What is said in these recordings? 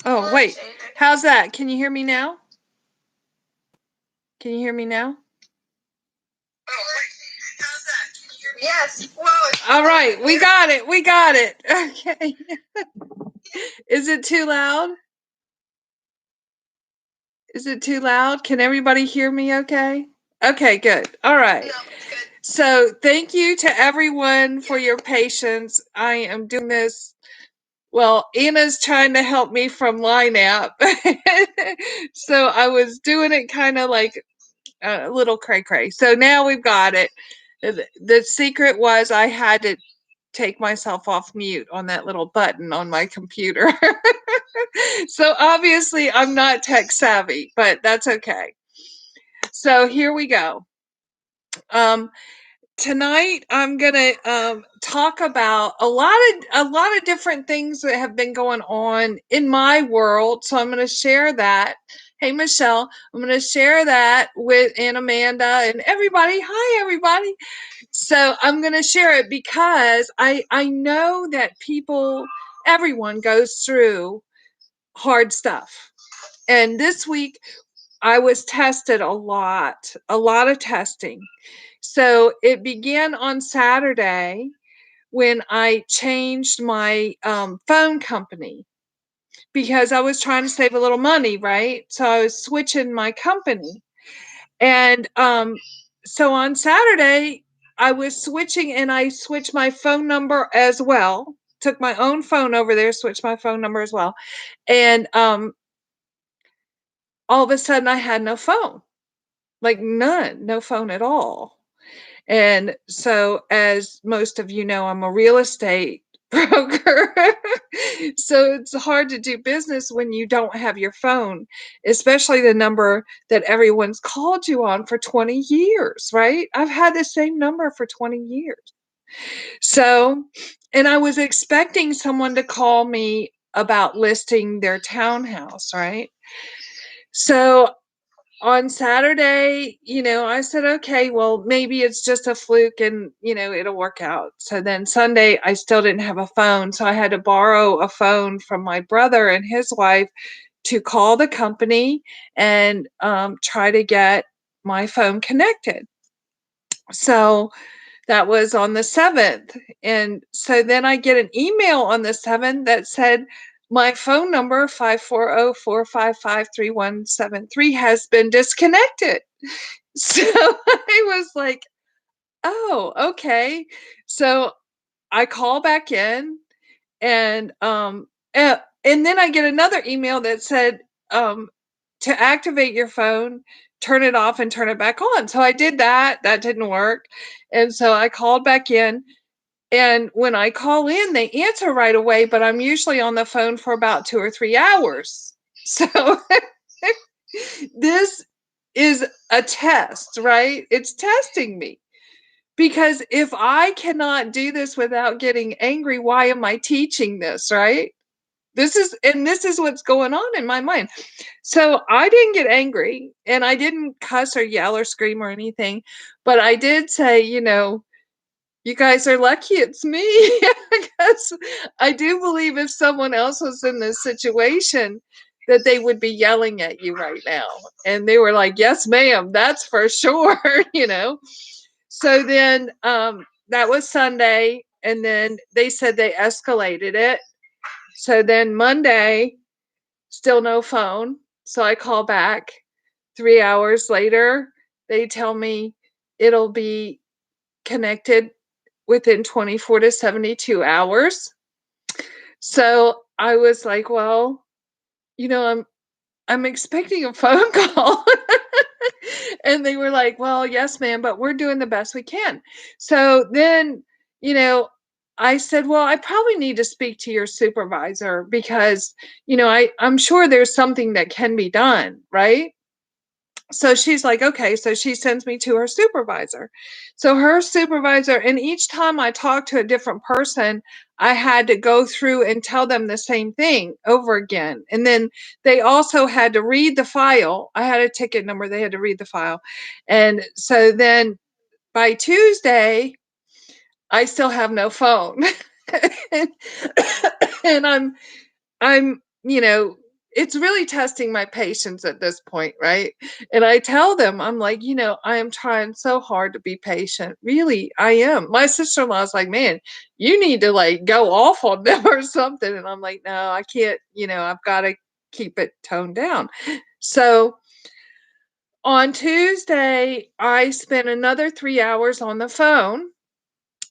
Oh, wait. How's that? Can you hear me now? Can you hear me now? Yes. Well, all right. We got it. We got it. Okay. Is it too loud? Is it too loud? Can everybody hear me okay? Okay, good. All right. no, it's good. So thank you to everyone for your patience. I am doing this. Well, Anna's trying to help me from Line App. So I was doing it kind of like a little cray cray. So now we've got it. The secret was I had to take myself off mute on that little button on my computer. So obviously I'm not tech savvy, but that's okay. So here we go. Um, Tonight I'm gonna talk about a lot of different things that have been going on in my world. So I'm gonna share that. Hey Michelle, I'm gonna share that with Aunt Amanda and everybody. Hi everybody. So I'm gonna share it because I know that everyone goes through hard stuff. And this week I was tested a lot of testing. So it began on Saturday when I changed my phone company because I was trying to save a little money, right? So I was switching my company. And so on Saturday, I was switching and I switched my phone number as well. Took my own phone over there, switched my phone number as well. And all of a sudden, I had no phone, like none, no phone at all. And so, as most of you know, I'm a real estate broker. So it's hard to do business when you don't have your phone, especially the number that everyone's called you on for 20 years, right? I've had the same number for 20 years. So, and I was expecting someone to call me about listing their townhouse, right? So on Saturday, I said, okay, well, maybe it's just a fluke and, it'll work out. So then Sunday, I still didn't have a phone. So I had to borrow a phone from my brother and his wife to call the company and try to get my phone connected. So that was on the 7th. And so then I get an email on the 7th that said, my phone number 540-455-3173 has been disconnected. So I was like, oh, okay. So I call back in and and then I get another email that said to activate your phone, turn it off and turn it back on. So I did that. That didn't work. And so I called back in. And when I call in, they answer right away, but I'm usually on the phone for about 2 or 3 hours. So this is a test, right? It's testing me. Because if I cannot do this without getting angry, why am I teaching this, right? This is what's going on in my mind. So I didn't get angry and I didn't cuss or yell or scream or anything, but I did say, you guys are lucky it's me because I do believe if someone else was in this situation that they would be yelling at you right now. And they were like, yes, ma'am, that's for sure, So then that was Sunday. And then they said they escalated it. So then Monday, still no phone. So I call back 3 hours later. They tell me it'll be connected within 24 to 72 hours. So I was like, well, I'm expecting a phone call. And they were like, well, yes, ma'am, but we're doing the best we can. So then, you know, I said, well, I probably need to speak to your supervisor because, I'm sure there's something that can be done, right? So she's like, okay. So she sends me to her supervisor. So her supervisor, and each time I talked to a different person, I had to go through and tell them the same thing over again. And then they also had to read the file. I had a ticket number, they had to read the file. And so then by Tuesday, I still have no phone. And I'm, it's really testing my patience at this point, right? And I tell them, I'm like, I am trying so hard to be patient. Really, I am. My sister-in-law is like, man, you need to like go off on them or something. And I'm like, no, I can't, I've got to keep it toned down. So on Tuesday, I spent another 3 hours on the phone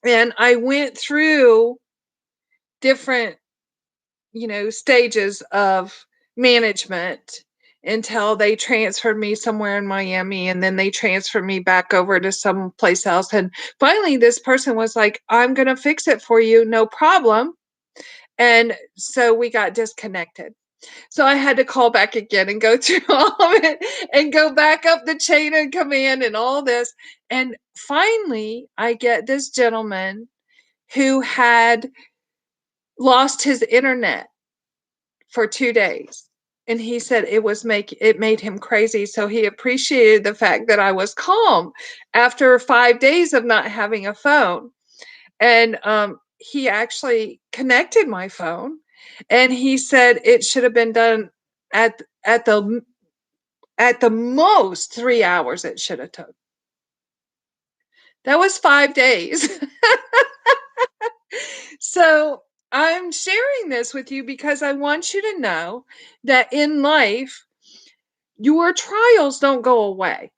and I went through different stages of management until they transferred me somewhere in Miami, and then they transferred me back over to someplace else. And finally, this person was like, I'm going to fix it for you, no problem. And so we got disconnected. So I had to call back again and go through all of it and go back up the chain of command and all this. And finally, I get this gentleman who had lost his internet for 2 days. And he said it made him crazy. So he appreciated the fact that I was calm after 5 days of not having a phone. And he actually connected my phone, and he said it should have been done at at the at the most 3 hours it should have took. That was 5 days. So I'm sharing this with you because I want you to know that in life, your trials don't go away,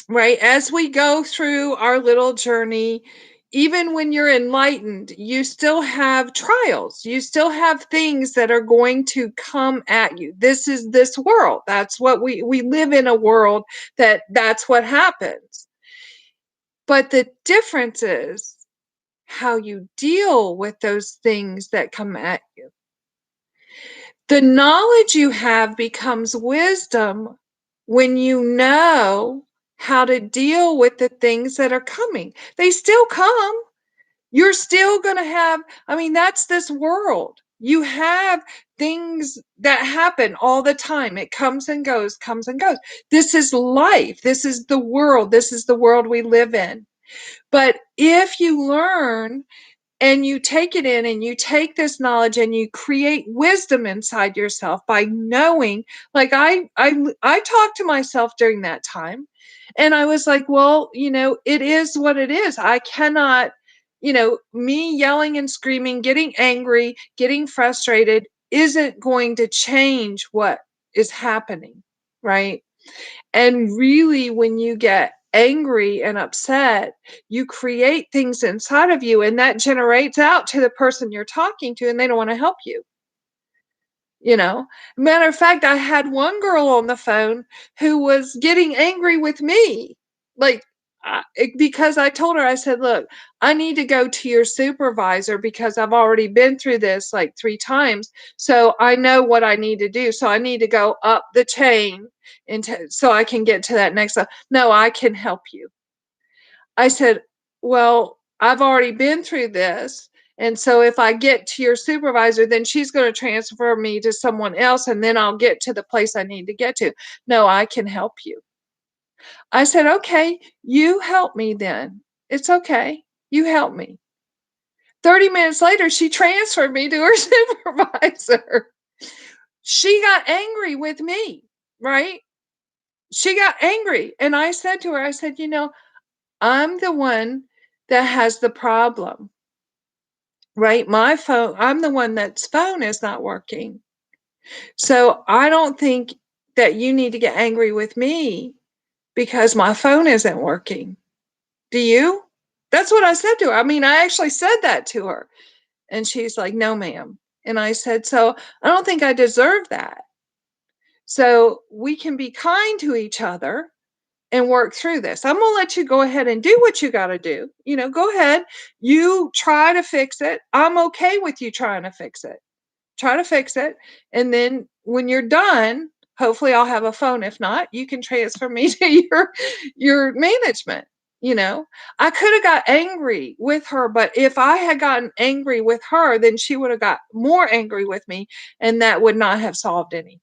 right? As we go through our little journey, even when you're enlightened, you still have trials. You still have things that are going to come at you. This is this world. That's what we live in, a world that's what happens. But the difference is how you deal with those things that come at you. The knowledge you have becomes wisdom when you know how to deal with the things that are coming. They still come. You're still going to have, I mean, that's this world. You have things that happen all the time. It comes and goes, comes and goes. This is life. This is the world. This is the world we live in. But if you learn and you take it in and you take this knowledge and you create wisdom inside yourself by knowing, like I talked to myself during that time, and I was like, well, it is what it is. I cannot, me yelling and screaming, getting angry, getting frustrated isn't going to change what is happening, right? And really, when you get angry and upset, you create things inside of you, and that generates out to the person you're talking to, and they don't want to help you. Matter of fact, I had one girl on the phone who was getting angry with me, like, because I told her, I said, look, I need to go to your supervisor because I've already been through this like 3 times. So I know what I need to do. So I need to go up the chain so I can get to that next level. No, I can help you. I said, well, I've already been through this. And so if I get to your supervisor, then she's going to transfer me to someone else, and then I'll get to the place I need to get to. No, I can help you. I said, okay, you help me then. It's okay. You help me. 30 minutes later, she transferred me to her supervisor. She got angry with me, right? She got angry. And I said to her, I said, I'm the one that has the problem, right? My phone, I'm the one that's phone is not working. So I don't think that you need to get angry with me because my phone isn't working. Do you? That's what I said to her. I mean, I actually said that to her. And she's like, no, ma'am. And I said, so I don't think I deserve that. So we can be kind to each other and work through this. I'm going to let you go ahead and do what you got to do. Go ahead. You try to fix it. I'm okay with you trying to fix it. Try to fix it. And then when you're done, hopefully I'll have a phone. If not, you can transfer me to your management. I could have got angry with her, but if I had gotten angry with her, then she would have got more angry with me, and that would not have solved anything.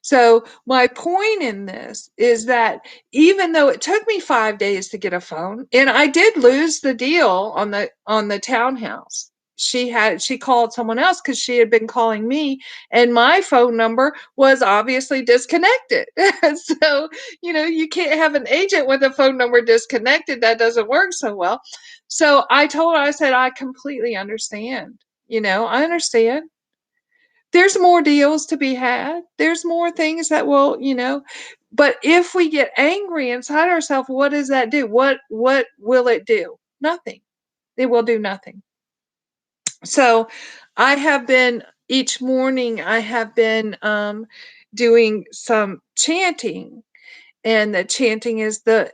So my point in this is that even though it took me 5 days to get a phone, and I did lose the deal on the townhouse, she called someone else because she had been calling me, and my phone number was obviously disconnected. So, you can't have an agent with a phone number disconnected. That doesn't work so well. So I told her, I said, I completely understand. I understand. There's more deals to be had. There's more things that but if we get angry inside ourselves, what does that do? What will it do? Nothing. It will do nothing. So I have been each morning I have been doing some chanting, and the chanting is the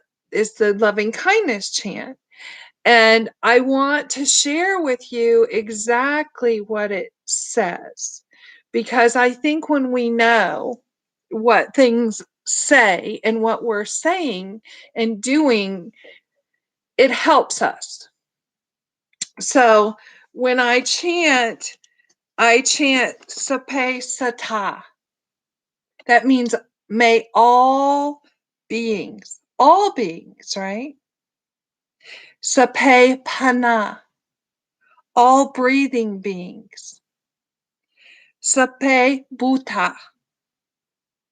loving kindness chant. And I want to share with you exactly what it says, because I think when we know what things say and what we're saying and doing, it helps us. So when I chant Sape Sata. That means may all beings, right? Sape Pana, all breathing beings. Sape Bhuta,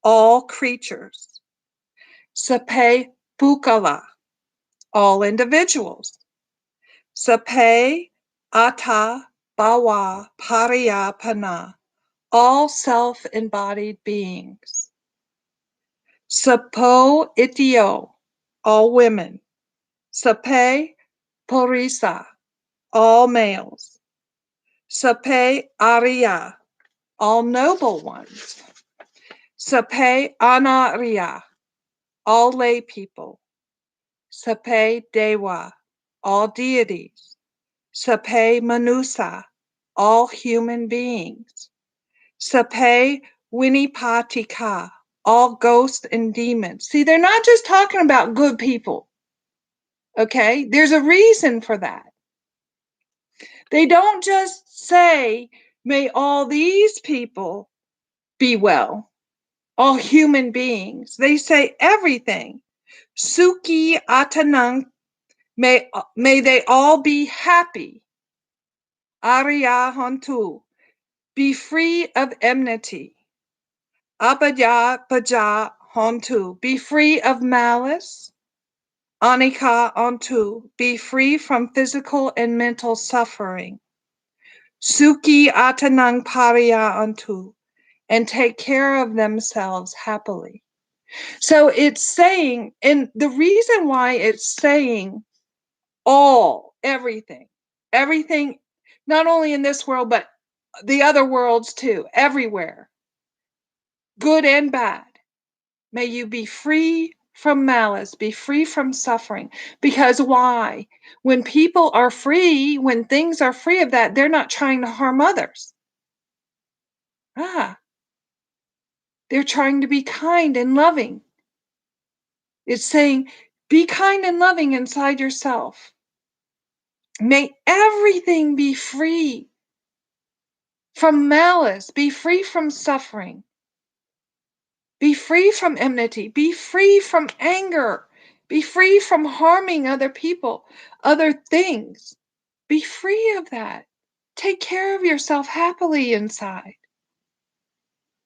all creatures. Sape Bhukala, all individuals. Sape Ata Bawa Pariyapana, all self-embodied beings. Sapo Itio, all women. Sape Porisa, all males. Sape Arya, all noble ones. Sape Anarya, all lay people. Sape Dewa, all deities. Sape Manusa, all human beings. Sape Winipatika, all ghosts and demons. See, they're not just talking about good people. Okay? There's a reason for that. They don't just say, may all these people be well, all human beings. They say everything. Suki Atanang, may they all be happy. Arya Hantu, be free of enmity. Abaya Baja Hantu, be free of malice. Anika Hantu, be free from physical and mental suffering. Suki Atanang Pariya Hantu, and take care of themselves happily. So it's saying, and the reason why it's saying everything, not only in this world, but the other worlds too, everywhere, good and bad. May you be free from malice, be free from suffering. Because why? When people are free, when things are free of that, they're not trying to harm others. They're trying to be kind and loving. It's saying, be kind and loving inside yourself. May everything be free from malice, be free from suffering, be free from enmity, be free from anger, be free from harming other people, other things. Be free of that. Take care of yourself happily inside.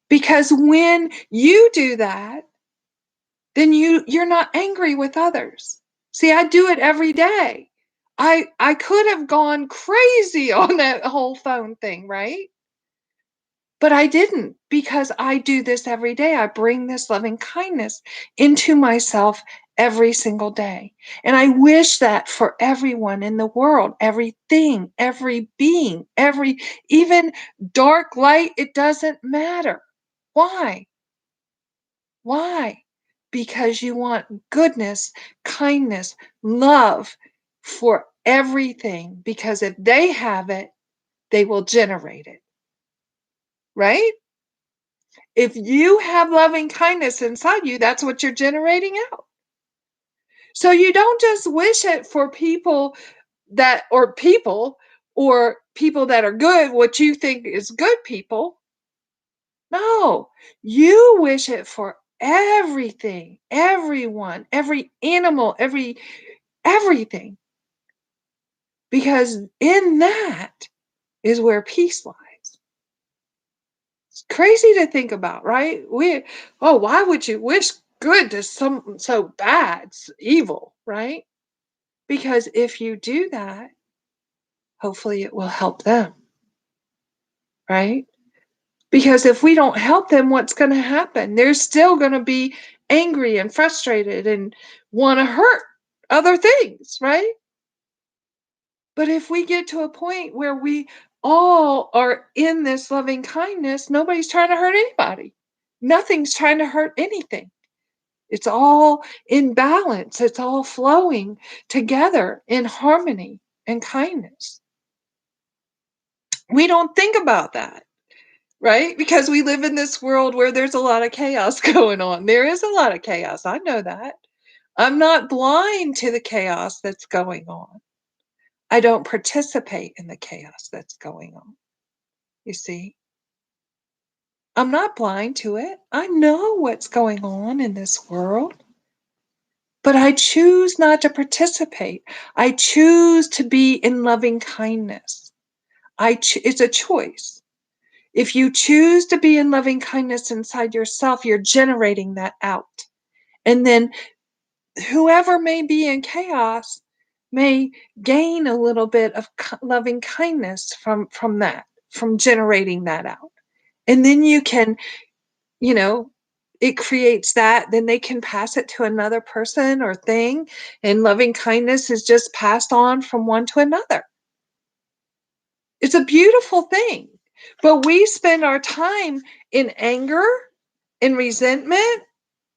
Because when you do that, then you're not angry with others. See, I do it every day. I could have gone crazy on that whole phone thing, right? But I didn't, because I do this every day. I bring this loving kindness into myself every single day. And I wish that for everyone in the world, everything, every being, even dark light, it doesn't matter. Why? Why? Because you want goodness, kindness, love for everything. Because if they have it, they will generate it. Right? If you have loving kindness inside you, that's what you're generating out. So you don't just wish it for people or people that are good, what you think is good people. No, you wish it for everything, everyone, every animal, everything. Because in that, is where peace lies. It's crazy to think about, right? Why would you wish good to some so bad, evil, right? Because if you do that, hopefully it will help them, right? Because if we don't help them, what's going to happen? They're still going to be angry and frustrated and want to hurt other things, right? But if we get to a point where we all are in this loving kindness, nobody's trying to hurt anybody. Nothing's trying to hurt anything. It's all in balance. It's all flowing together in harmony and kindness. We don't think about that, right? Because we live in this world where there's a lot of chaos going on. There is a lot of chaos. I know that. I'm not blind to the chaos that's going on. I don't participate in the chaos that's going on. You see, I'm not blind to it. I know what's going on in this world, but I choose not to participate. I choose to be in loving kindness. It's a choice. If you choose to be in loving kindness inside yourself, you're generating that out. And then whoever may be in chaos may gain a little bit of loving kindness from that, from generating that out. And then you can, you know, it creates that, then they can pass it to another person or thing, and loving kindness is just passed on from one to another. It's a beautiful thing. But we spend our time in anger, in resentment,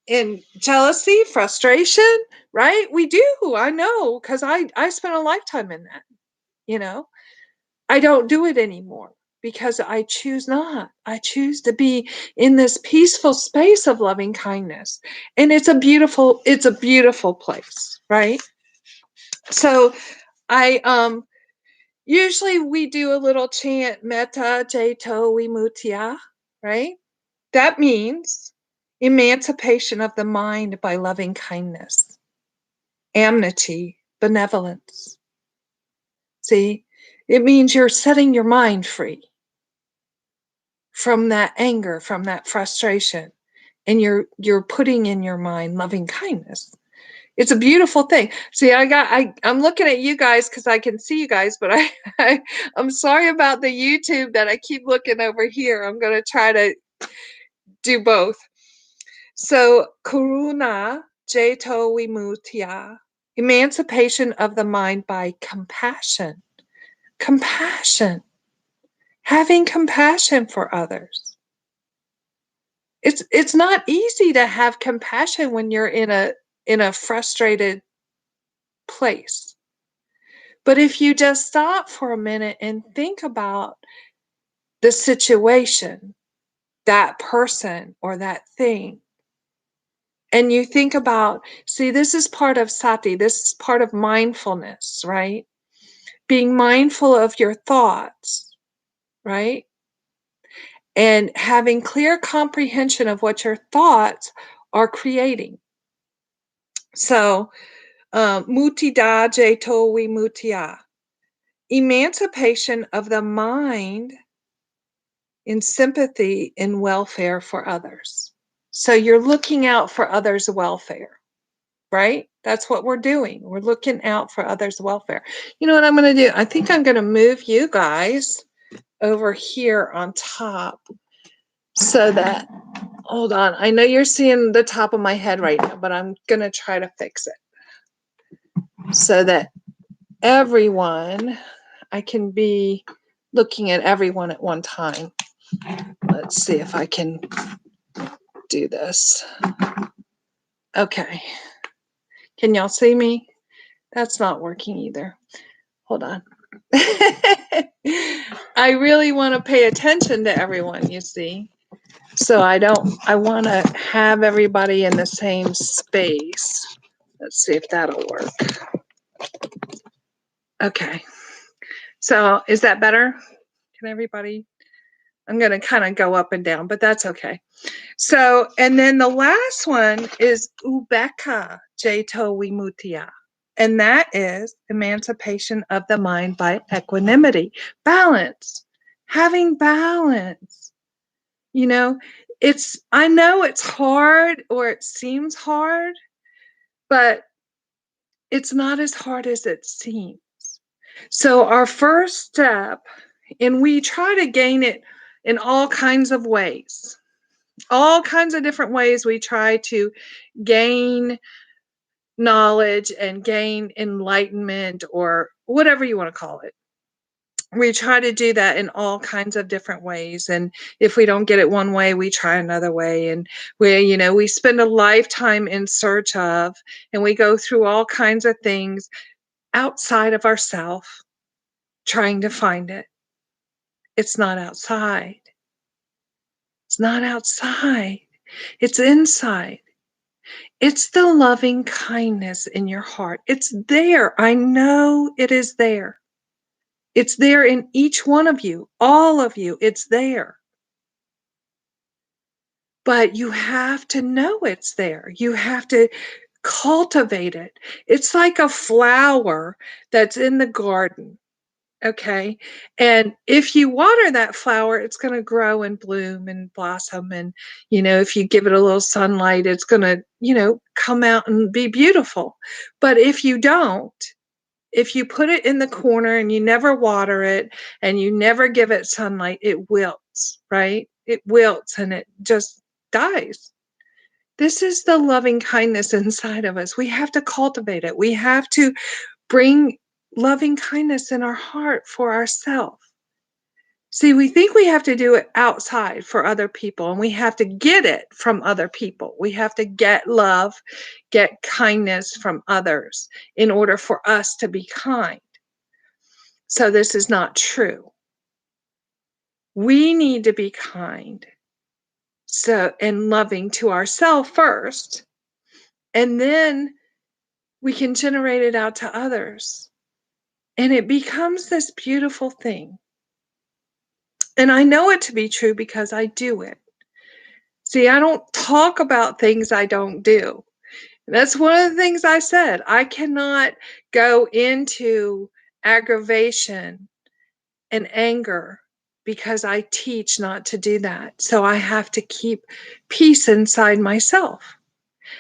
in jealousy, frustration, right? We do. I know, because I spent a lifetime in that, you know. I don't do it anymore because I choose not. I choose to be in this peaceful space of loving kindness. And it's a beautiful place, right? So I usually we do a little chant metta jaito vimuttaya, right? That means emancipation of the mind by loving kindness, amity, benevolence. See, it means you're setting your mind free from that anger, from that frustration, and you're putting in your mind loving kindness. It's a beautiful thing. See, I'm looking at you guys because I can see you guys, but I'm sorry about the YouTube that I keep looking over here. I'm going to try to do both. So, karuna jaito vimuttaya, emancipation of the mind by compassion. Compassion. Having compassion for others. It's not easy to have compassion when you're in a frustrated place. But if you just stop for a minute and think about the situation, that person or that thing, and you think about, see, this is part of sati, this is part of mindfulness, right? Being mindful of your thoughts, right? And having clear comprehension of what your thoughts are creating. So, Muttida Jato Vimuttaya, emancipation of the mind in sympathy and welfare for others. So you're looking out for others' welfare, right? That's what we're doing. We're looking out for others' welfare. You know what I'm going to do? I think I'm going to move you guys over here on top so that, hold on. I know you're seeing the top of my head right now, but I'm going to try to fix it so that everyone, I can be looking at everyone at one time. Let's see if I can do this. Okay. Can y'all see me? That's not working either. Hold on. I really want to pay attention to everyone, you see. So I want to have everybody in the same space. Let's see if that'll work. Okay. So is that better? Can everybody? I'm going to kind of go up and down, but that's okay. So, and then the last one is Ubeka Jato Vimuttaya. And that is emancipation of the mind by equanimity, balance, having balance. You know, I know it's hard or it seems hard, but it's not as hard as it seems. So, our first step, and we try to gain it in all kinds of ways, all kinds of different ways we try to gain knowledge and gain enlightenment or whatever you want to call it. We try to do that in all kinds of different ways, and if we don't get it one way, we try another way, and we spend a lifetime in search of, and we go through all kinds of things outside of ourself trying to find it. It's not outside. It's not outside. It's inside. It's the loving kindness in your heart. It's there. I know it is there. It's there in each one of you, all of you. It's there. But you have to know it's there. You have to cultivate it. It's like a flower that's in the garden. Okay. And if you water that flower, it's going to grow and bloom and blossom. And, if you give it a little sunlight, it's going to, come out and be beautiful. But if you don't, if you put it in the corner and you never water it and you never give it sunlight, it wilts, right? It wilts and it just dies. This is the loving kindness inside of us. We have to cultivate it. We have to bring loving kindness in our heart for ourselves. See, we think we have to do it outside for other people, and we have to get it from other people. We have to get love, get kindness from others in order for us to be kind. So, this is not true. We need to be kind and loving to ourselves first, and then we can generate it out to others. And it becomes this beautiful thing. And I know it to be true because I do it. See, I don't talk about things I don't do. That's one of the things I said. I cannot go into aggravation and anger because I teach not to do that. So I have to keep peace inside myself.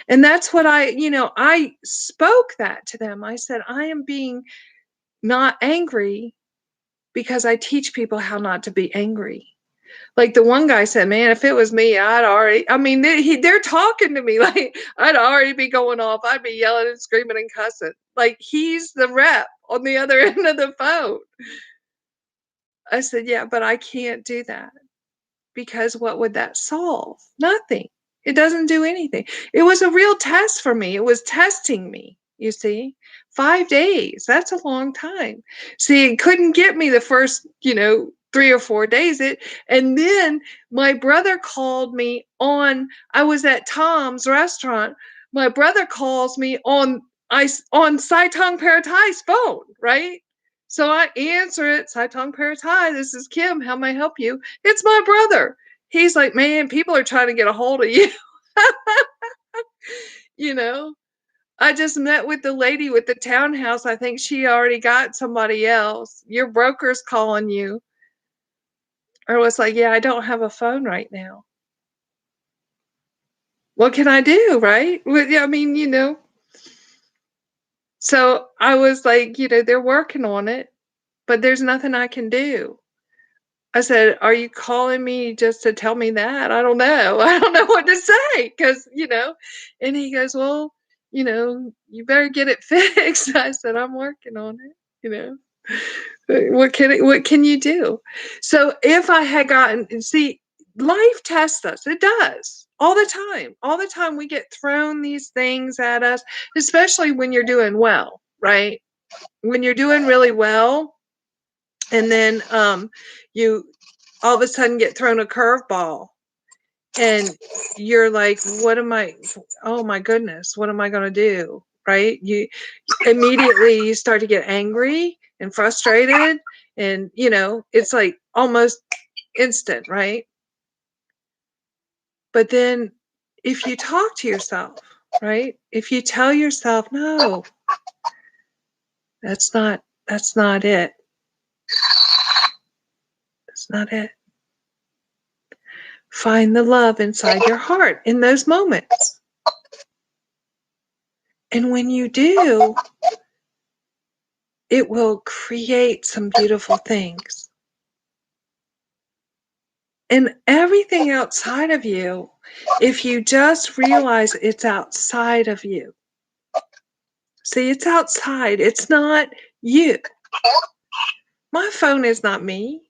And that's what I spoke that to them. I said, I am being not angry because I teach people how not to be angry. Like the one guy said, man, if it was me, they're talking to me like I'd already be going off. I'd be yelling and screaming and cussing. Like he's the rep on the other end of the phone. I said, yeah, but I can't do that because what would that solve? Nothing. It doesn't do anything. It was a real test for me. It was testing me, you see. 5 days, that's a long time. See, it couldn't get me the first, 3 or 4 days. And then my brother called me I was at Tom's restaurant. My brother calls me on Saitong Paratai's phone, right? So I answer it, Saitong Paratai, this is Kim, how may I help you? It's my brother. He's like, man, people are trying to get a hold of you. you know, I just met with the lady with the townhouse. I think she already got somebody else. Your broker's calling you. Or was like, yeah, I don't have a phone right now. What can I do, right? Well, yeah, So I was like, they're working on it, but there's nothing I can do. I said, "Are you calling me just to tell me that? I don't know. I don't know what to say because, And he goes, "Well, you better get it fixed." I said, "I'm working on it, you know." What can you do? So if I had see, life tests us. It does. All the time. All the time we get thrown these things at us, especially when you're doing well, right? When you're doing really well, and then you all of a sudden get thrown a curveball and you're like, oh my goodness, what am I going to do, right? You immediately you start to get angry and frustrated, and it's like almost instant, right? But then if you talk to yourself, right, if you tell yourself, no, That's not it. That's not it. Find the love inside your heart in those moments. And when you do, it will create some beautiful things. And everything outside of you, if you just realize it's outside of you. See, it's outside. It's not you. My phone is not me.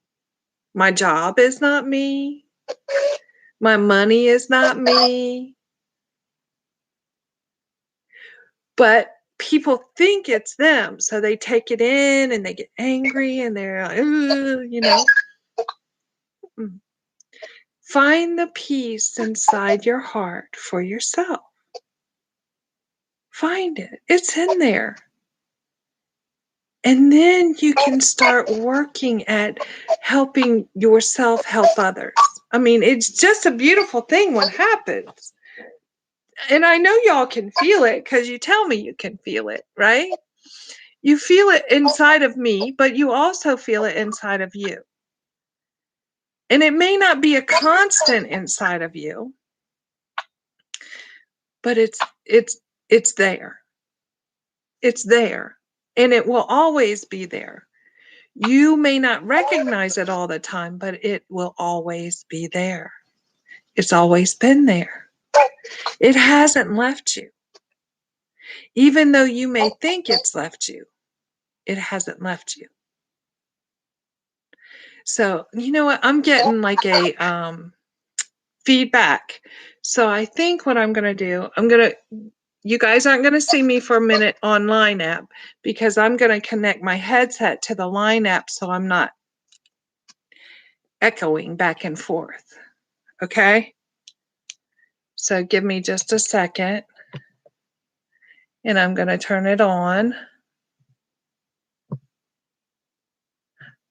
My job is not me. My money is not me. But people think it's them. So they take it in and they get angry and they're like, you know. Find the peace inside your heart for yourself. Find it. It's in there. And then you can start working at helping yourself help others. I mean, it's just a beautiful thing when it happens. And I know y'all can feel it because you tell me you can feel it, right? You feel it inside of me, but you also feel it inside of you. And it may not be a constant inside of you, but it's there. It's there. And it will always be there. You may not recognize it all the time, but it will always be there. It's always been there. It hasn't left you. Even though you may think it's left you, it hasn't left you. So, you know what? I'm getting like a feedback. So I think what I'm going to do, you guys aren't going to see me for a minute on Line app because I'm going to connect my headset to the Line app so I'm not echoing back and forth. Okay? So give me just a second and I'm going to turn it on.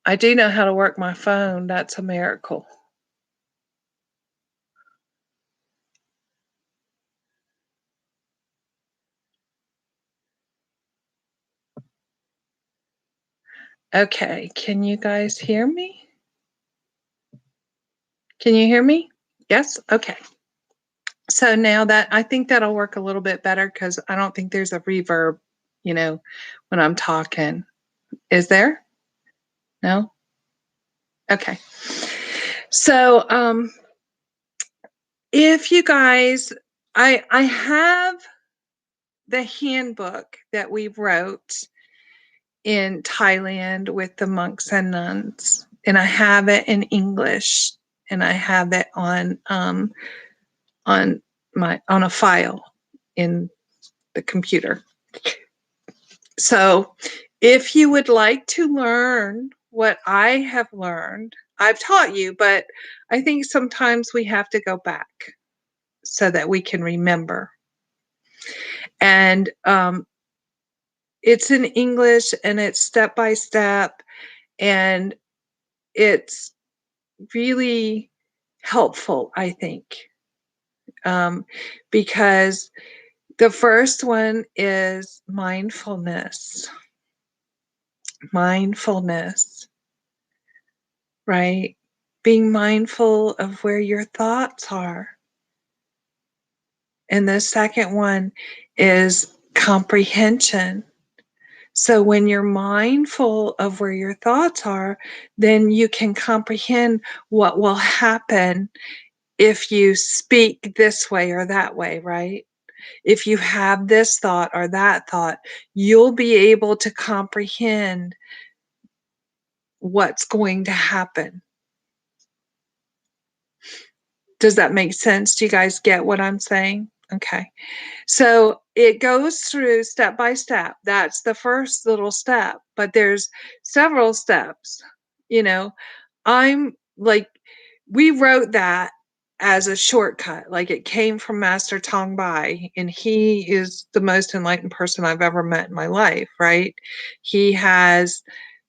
I do know how to work my phone. That's a miracle. Okay, can you guys hear me? Can you hear me? Yes? Okay. So now that I think that'll work a little bit better because I don't think there's a reverb, when I'm talking. Is there? No? Okay. So if you guys, I have the handbook that we wrote in Thailand with the monks and nuns, and I have it in English, and I have it on a file in the computer. So, if you would like to learn what I have learned, I've taught you, but I think sometimes we have to go back so that we can remember. And it's in English and it's step by step, and it's really helpful, I think, because the first one is mindfulness. Mindfulness, right? Being mindful of where your thoughts are. And the second one is comprehension. So when you're mindful of where your thoughts are, then you can comprehend what will happen if you speak this way or that way, right? If you have this thought or that thought, you'll be able to comprehend what's going to happen. Does that make sense? Do you guys get what I'm saying? Okay. So it goes through step by step. That's the first little step, but there's several steps. I'm like, we wrote that as a shortcut. Like it came from Master Tong Bai, and he is the most enlightened person I've ever met in my life, right? He has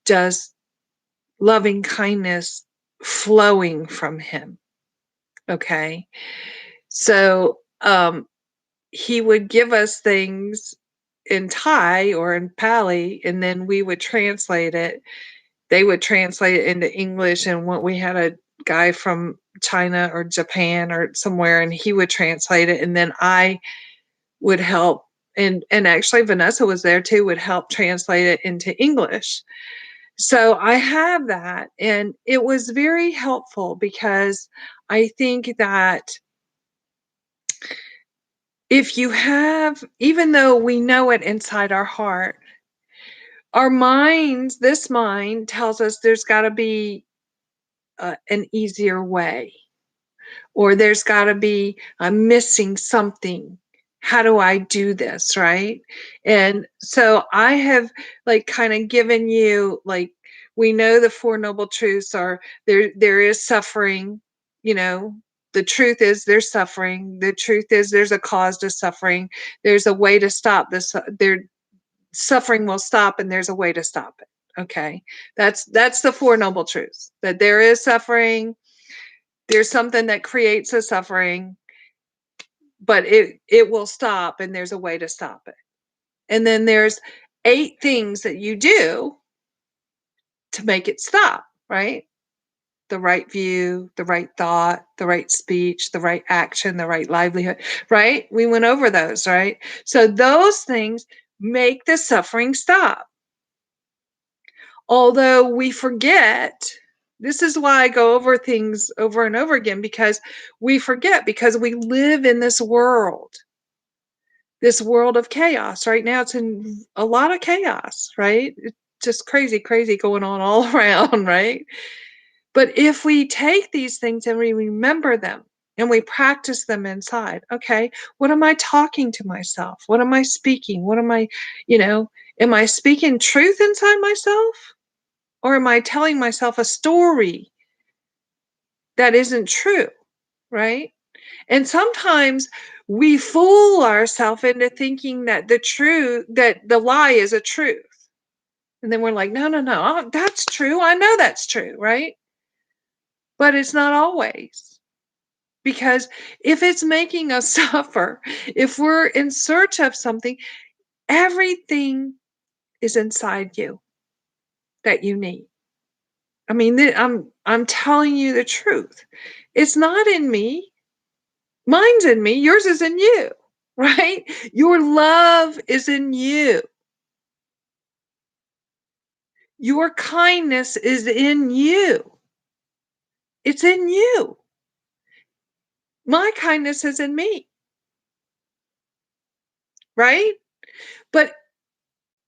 just loving kindness flowing from him. Okay. So he would give us things in Thai or in Pali, and then we would translate it. They would translate it into English, and what we had a guy from China or Japan or somewhere, and he would translate it, and then I would help, and actually Vanessa was there too, would help translate it into English. So I have that, and it was very helpful because I think that if you have, even though we know it inside our heart, our minds, this mind tells us there's got to be an easier way, or there's got to be, I'm missing something. How do I do this? Right. And so I have like kind of given you, like, we know the Four Noble Truths are there is suffering, you know, the truth is there's suffering. The truth is there's a cause to suffering. There's a way to stop this. There, suffering will stop, and there's a way to stop it. Okay. That's the Four Noble Truths, that there is suffering, there's something that creates a suffering, but it will stop, and there's a way to stop it. And then there's 8 things that you do to make it stop, right? The right view, the right thought, the right speech, the right action, the right livelihood, right? We went over those, right? So those things make the suffering stop. Although we forget, this is why I go over things over and over again, because we forget, because we live in this world of chaos. Right now it's in a lot of chaos, right? It's just crazy, crazy going on all around, right? But if we take these things and we remember them and we practice them inside, okay, what am I talking to myself? What am I speaking? What am I, you know, am I speaking truth inside myself? Or am I telling myself a story that isn't true, right? And sometimes we fool ourselves into thinking that the lie is a truth. And then we're like, no, no, no, that's true. I know that's true, right? But it's not always. Because if it's making us suffer, if we're in search of something, everything is inside you that you need. I mean, I'm telling you the truth. It's not in me. Mine's in me. Yours is in you, right? Your love is in you. Your kindness is in you. It's in you. My kindness is in me, right? But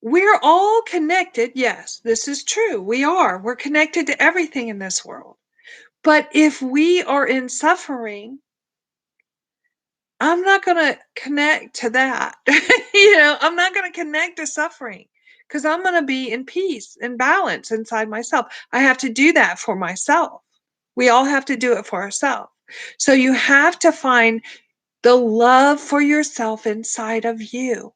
we're all connected. Yes, this is true. We are. We're connected to everything in this world. But if we are in suffering, I'm not going to connect to that. I'm not going to connect to suffering, because I'm going to be in peace and balance inside myself. I have to do that for myself. We all have to do it for ourselves. So you have to find the love for yourself inside of you.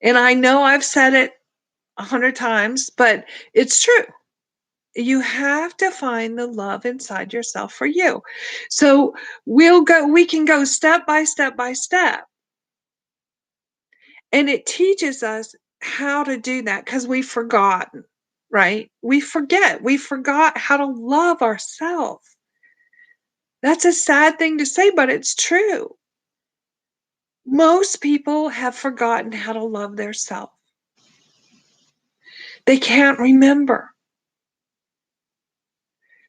And I know I've said it 100 times, but it's true. You have to find the love inside yourself for you. So we can go step by step by step. And it teaches us how to do that, because we've forgotten, right? We forget. We forgot how to love ourselves. That's a sad thing to say, but it's true. Most people have forgotten how to love their self. They can't remember.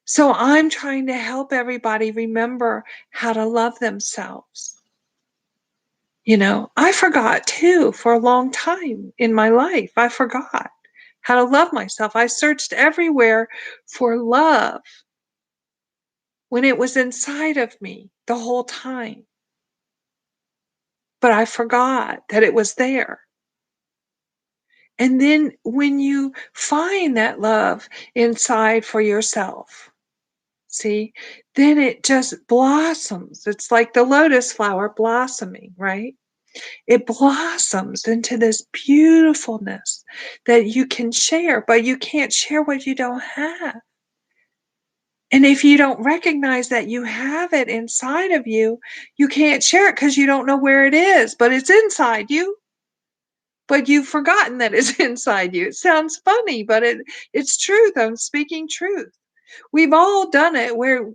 So I'm trying to help everybody remember how to love themselves. I forgot too for a long time in my life. I forgot how to love myself. I searched everywhere for love when it was inside of me the whole time. But I forgot that it was there. And then when you find that love inside for yourself, see, then it just blossoms. It's like the lotus flower blossoming, right? It blossoms into this beautifulness that you can share, but you can't share what you don't have. And if you don't recognize that you have it inside of you, you can't share it because you don't know where it is, but it's inside you. but you've forgotten that it's inside you. It sounds funny, but it's truth. I'm speaking truth. We've all done it where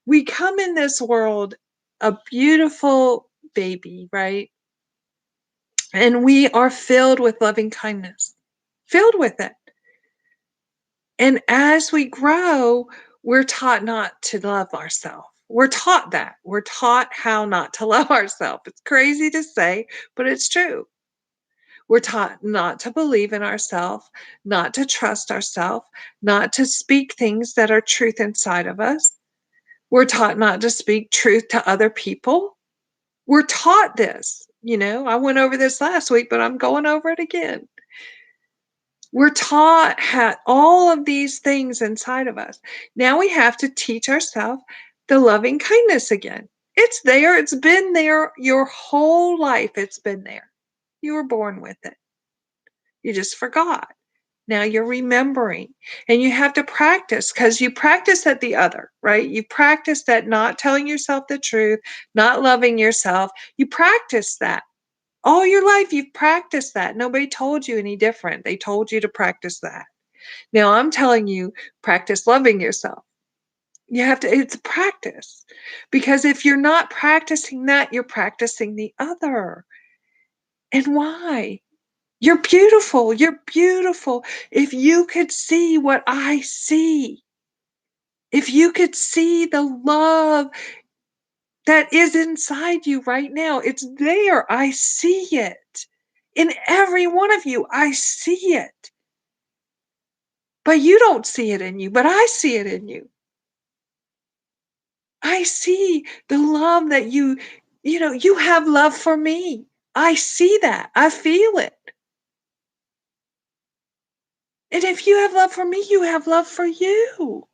we come in this world a beautiful baby, right? And we are filled with loving kindness, filled with it. And as we grow, we're taught not to love ourselves. We're taught that. We're taught how not to love ourselves. It's crazy to say, but it's true. We're taught not to believe in ourselves, not to trust ourselves, not to speak things that are truth inside of us. We're taught not to speak truth to other people. We're taught this. I went over this last week, but I'm going over it again. We're taught all of these things inside of us. Now we have to teach ourselves the loving kindness again. It's there. It's been there your whole life. It's been there. You were born with it. You just forgot. Now you're remembering, and you have to practice, because you practice at the other, right? You practice at not telling yourself the truth, not loving yourself. You practice that. All your life, you've practiced that. Nobody told you any different. They told you to practice that. Now I'm telling you, practice loving yourself. You have to, it's a practice. Because if you're not practicing that, you're practicing the other. And why? You're beautiful. You're beautiful. If you could see what I see, if you could see the love that is inside you right now, it's there. I see it. In every one of you, I see it. But you don't see it in you, but I see it in you. I see the love that you have love for me. I see that. I feel it. And if you have love for me, you have love for you.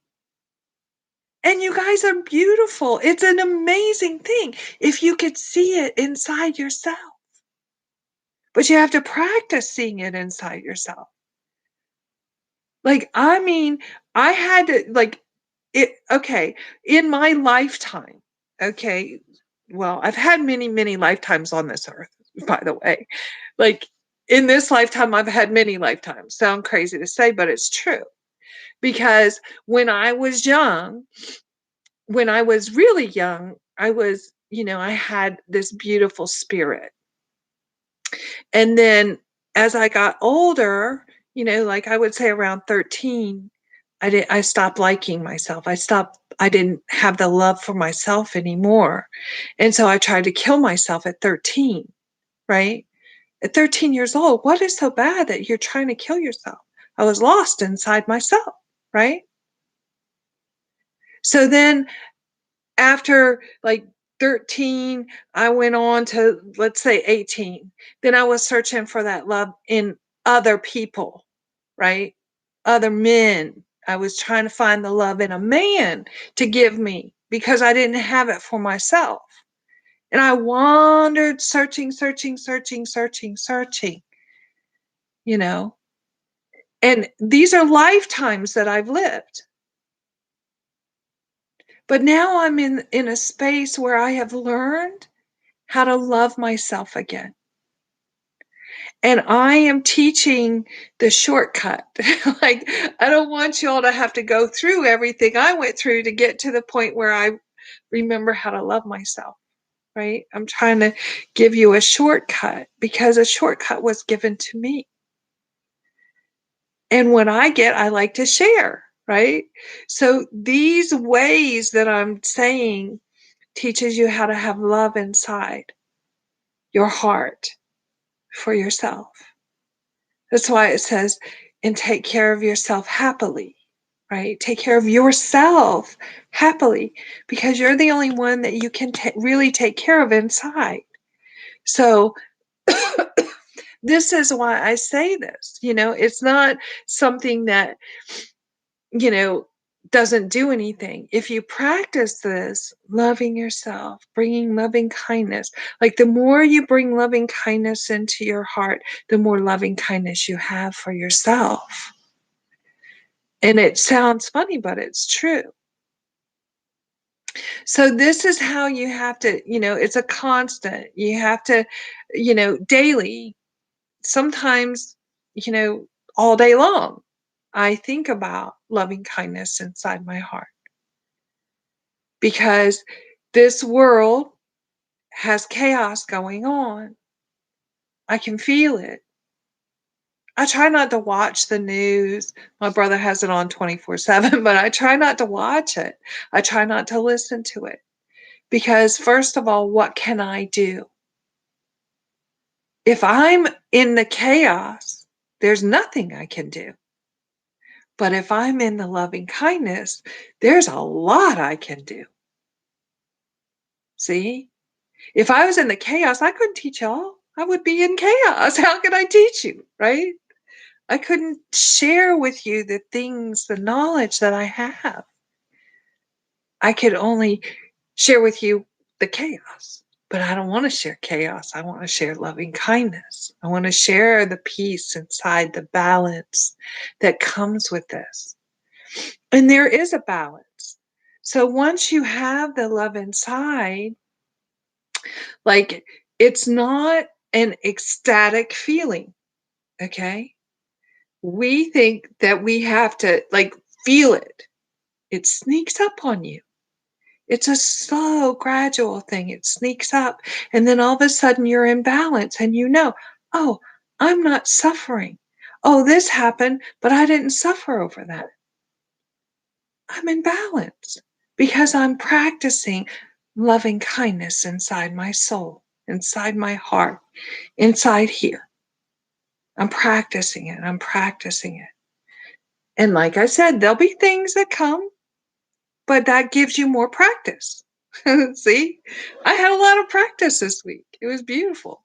And you guys are beautiful. It's an amazing thing if you could see it inside yourself. But you have to practice seeing it inside yourself. Like, I mean, I had to, like, okay, in my lifetime, okay, well, I've had many, many lifetimes on this earth, by the way. Like, in this lifetime, I've had many lifetimes. Sound crazy to say, but it's true. Because when I was young, when I was really young, I had this beautiful spirit. And then as I got older, like I would say around 13, I stopped liking myself. I didn't have the love for myself anymore. And so I tried to kill myself at 13, right? At 13 years old, what is so bad that you're trying to kill yourself? I was lost inside myself, right? So then after like 13, I went on to, let's say, 18. Then I was searching for that love in other people, right? Other men. I was trying to find the love in a man to give me because I didn't have it for myself. And I wandered searching, searching, searching, searching, searching, you know. And these are lifetimes that I've lived. But now I'm in a space where I have learned how to love myself again. And I am teaching the shortcut. Like, I don't want you all to have to go through everything I went through to get to the point where I remember how to love myself, right? I'm trying to give you a shortcut because a shortcut was given to me. And what I get, I like to share, right? So these ways that I'm saying teaches you how to have love inside your heart for yourself. That's why it says, and take care of yourself happily, right? Take care of yourself happily because you're the only one that you can really take care of inside. So, this is why I say this. It's not something that, you know, doesn't do anything. If you practice this, loving yourself, bringing loving kindness, like the more you bring loving kindness into your heart, the more loving kindness you have for yourself. And it sounds funny, but it's true. So this is how you have to, it's a constant. You have to, daily sometimes, all day long, I think about loving kindness inside my heart because this world has chaos going on. I can feel it. I try not to watch the news. My brother has it on 24/7, but I try not to watch it. I try not to listen to it because, first of all, what can I do? If I'm in the chaos, there's nothing I can do. But if I'm in the loving kindness, there's a lot I can do. See? If I was in the chaos, I couldn't teach y'all. I would be in chaos. How could I teach you? Right? I couldn't share with you the things, the knowledge that I have. I could only share with you the chaos. But I don't want to share chaos. I want to share loving kindness. I want to share the peace inside, the balance that comes with this. And there is a balance. So once you have the love inside, like it's not an ecstatic feeling, okay? We think that we have to like feel it. It sneaks up on you. It's a slow, gradual thing. It sneaks up. And then all of a sudden you're in balance and oh, I'm not suffering. Oh, this happened, but I didn't suffer over that. I'm in balance because I'm practicing loving kindness inside my soul, inside my heart, inside here. I'm practicing it. I'm practicing it. And like I said, there'll be things that come, but that gives you more practice. See, I had a lot of practice this week. It was beautiful.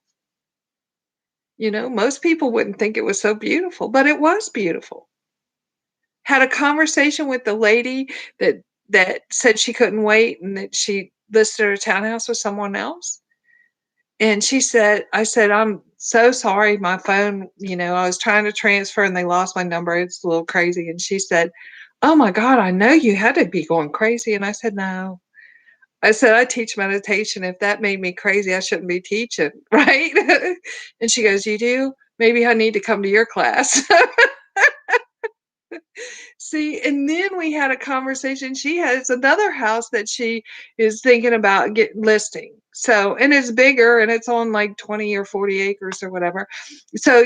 Most people wouldn't think it was so beautiful, but it was beautiful. Had a conversation with the lady that said she couldn't wait and that she listed her townhouse with someone else. And I said, I'm so sorry. My phone, I was trying to transfer and they lost my number. It's a little crazy. And she said, oh my God, I know you had to be going crazy. And I said, no. I said, I teach meditation. If that made me crazy, I shouldn't be teaching. Right. And she goes, you do? Maybe I need to come to your class. See, and then we had a conversation. She has another house that she is thinking about listing. So, and it's bigger and it's on like 20 or 40 acres or whatever. So,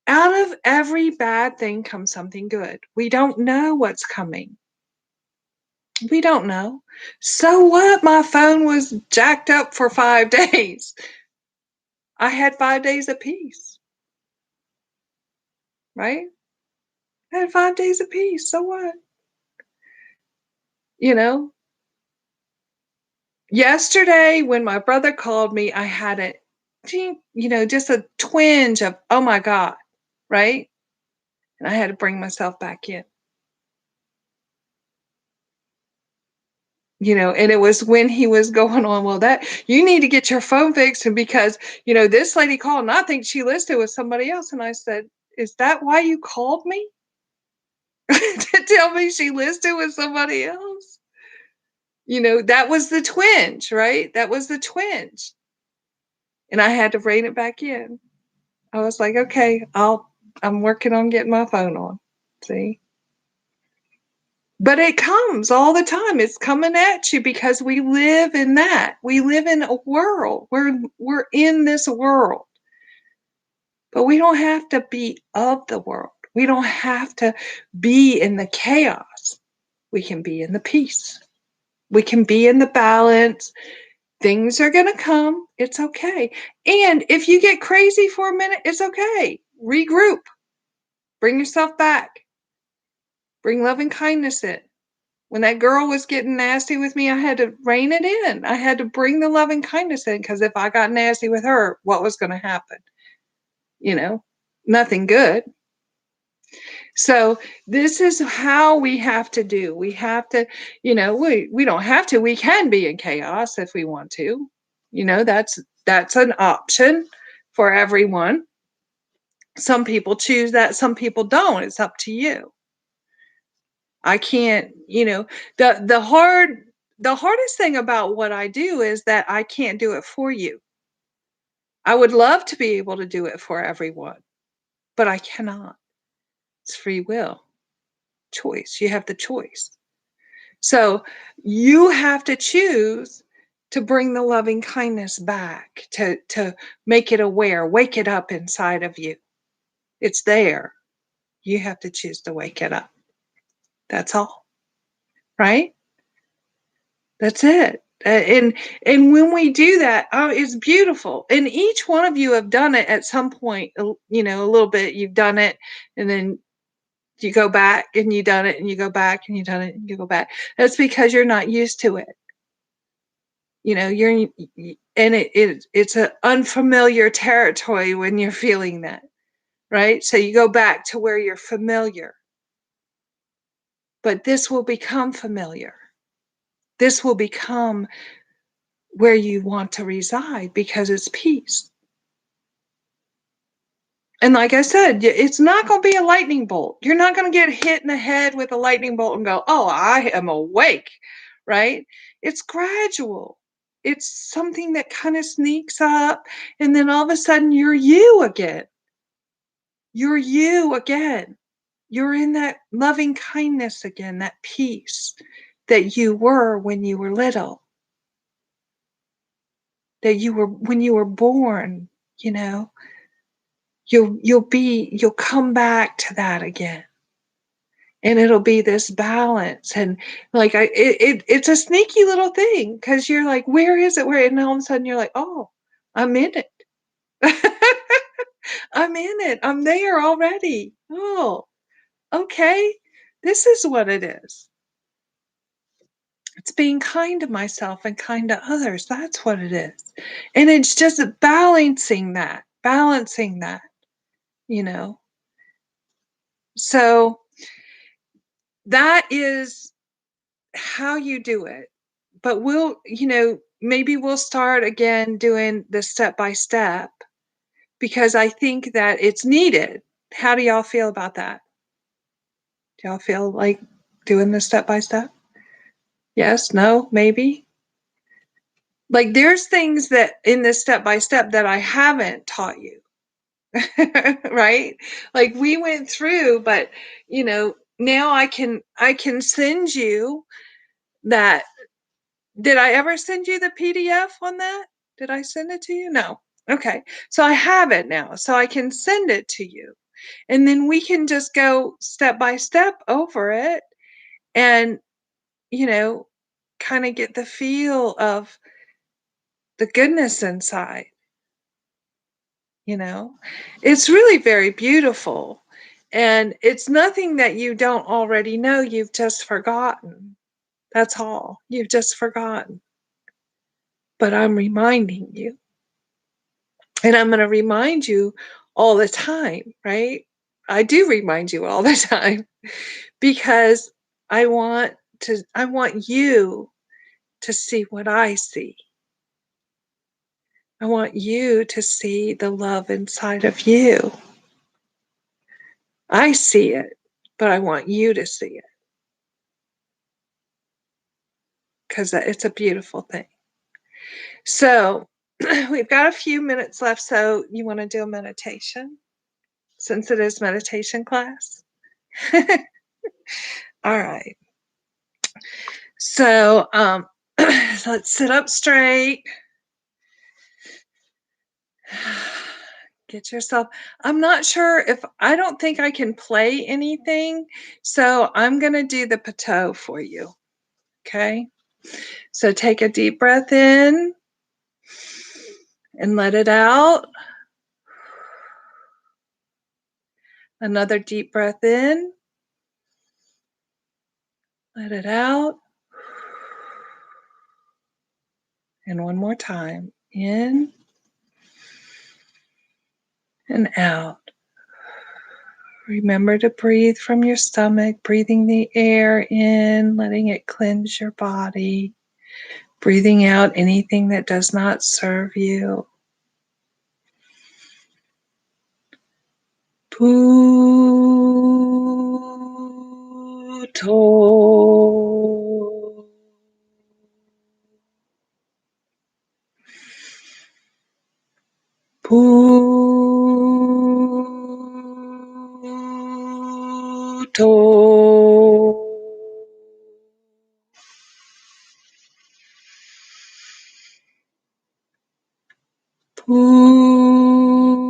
out of every bad thing comes something good. We don't know what's coming. We don't know. So what? My phone was jacked up for 5 days. I had 5 days of peace, right? I had 5 days of peace. So what? You know, Yesterday, when my brother called me, I had just a twinge of, oh my God, right? And I had to bring myself back in, and it was when he was going on, well, that you need to get your phone fixed. And because, this lady called and I think she listed with somebody else. And I said, is that why you called me? To tell me she listed with somebody else? That was the twinge, right? That was the twinge. And I had to rein it back in. I was like, okay, I'm working on getting my phone on. See? But it comes all the time. It's coming at you because we live in that. We live in a world. We're in this world. But we don't have to be of the world. We don't have to be in the chaos. We can be in the peace. We can be in the balance. Things are going to come. It's okay. And if you get crazy for a minute, it's okay. Regroup. Bring yourself back. Bring love and kindness in. When that girl was getting nasty with me, I had to rein it in. I had to bring the love and kindness in because if I got nasty with her, what was going to happen? Nothing good. So this is how we have to do. We have to, we don't have to. We can be in chaos if we want to. That's an option for everyone. Some people choose that, some people don't. It's up to you. I can't, the hardest thing about what I do is that I can't do it for you. I would love to be able to do it for everyone, but I cannot. It's free will, choice. You have the choice. So you have to choose to bring the loving kindness back, to make it aware, wake it up inside of you. It's there. You have to choose to wake it up. That's all. Right? That's it. And when we do that, oh, it's beautiful. And each one of you have done it at some point, you know, a little bit. You've done it, and then you go back, and you done it, and you go back, and you done it, and you go back. That's because you're not used to it. You know, and it's an unfamiliar territory when you're feeling that, right? So you go back to where you're familiar. But this will become familiar. This will become where you want to reside because it's peace. And like I said, it's not going to be a lightning bolt. You're not going to get hit in the head with a lightning bolt and go, oh, I am awake, right? It's gradual. It's something that kind of sneaks up, and then all of a sudden you're you again. You're you again. You're in that loving kindness again, that peace that you were when you were little, that you were when you were born, you know. You'll come back to that again, and it'll be this balance. And like it's a sneaky little thing, because you're like, where is it, where, and all of a sudden you're like, oh, I'm in it. I'm in it, I'm there already. Oh, okay, this is what it is. It's being kind to myself and kind to others. That's what it is. And it's just balancing that, you know. So that is how you do it. But we'll, you know, maybe we'll start again doing the step by step, because I think that it's needed. How do y'all feel about that? Do y'all feel like doing the step by step? Yes, no, maybe? Like there's things that in this step by step that I haven't taught you. Right? Like we went through, but you know, now I can send you that. Did I ever send you the PDF on that? Did I send it to you? No. Okay. So I have it now. So I can send it to you. And then we can just go step by step over it and, you know, kind of get the feel of the goodness inside, you know. It's really very beautiful. And it's nothing that you don't already know. You've just forgotten. That's all. You've just forgotten. But I'm reminding you. And I'm going to remind you all the time, right? I do remind you all the time, because I want you to see what I see. I want you to see the love inside of you. I see it, but I want you to see it, because it's a beautiful thing. So we've got a few minutes left. So you want to do a meditation, since it is meditation class? All right. So let's sit up straight. Get yourself. I'm not sure if I don't think I can play anything. So I'm going to do the pateau for you. Okay. So take a deep breath in and let it out. Another deep breath in. Let it out. And one more time. In and out. Remember to breathe from your stomach, breathing the air in, letting it cleanse your body, breathing out anything that does not serve you. Puto. Puto. Puto.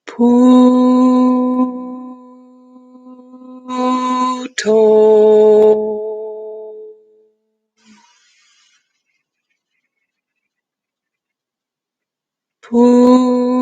Puto. Puto. Puto.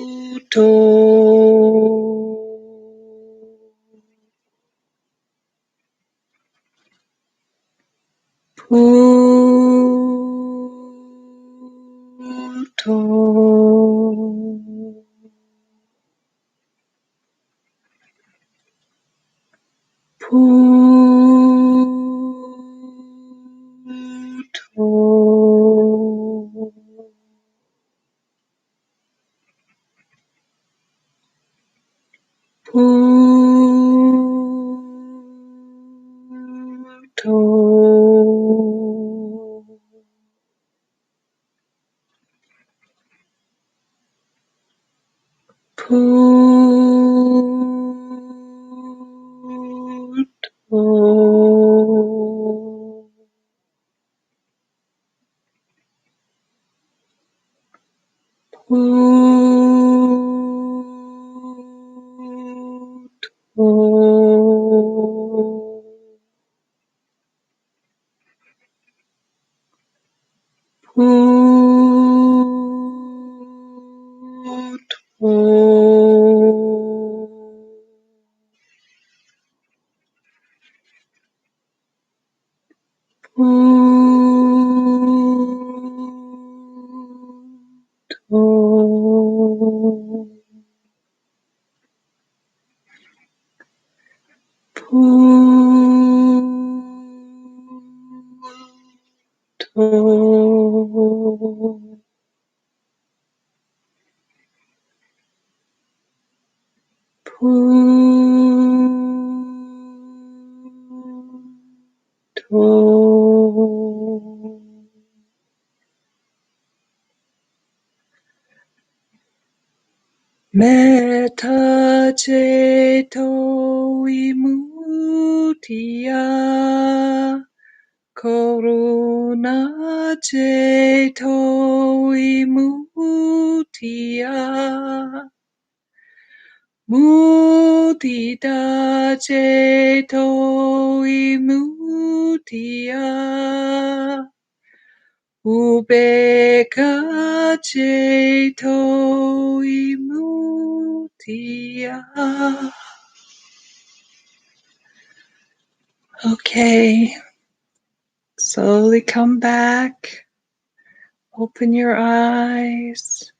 Puto. Puto. Metta ceto vimuttiya, karuna ceto vimuttiya, mudita ceto vimuttiya, Ubeka ceto vimuttiya. Okay, slowly come back. Open your eyes.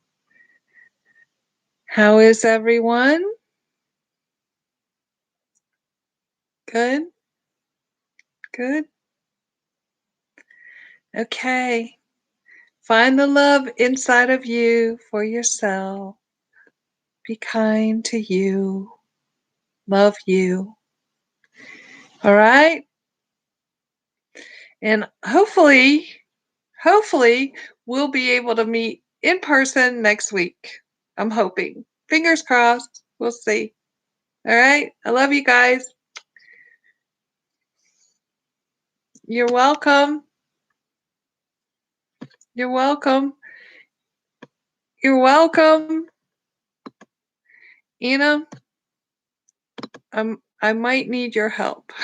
How is everyone? Good? Good? Okay. Find the love inside of you for yourself. Be kind to you. Love you. All right? And hopefully we'll be able to meet in person next week. I'm hoping. Fingers crossed. We'll see. All right. I love you guys. You're welcome. You're welcome. You're welcome. You know, I might need your help.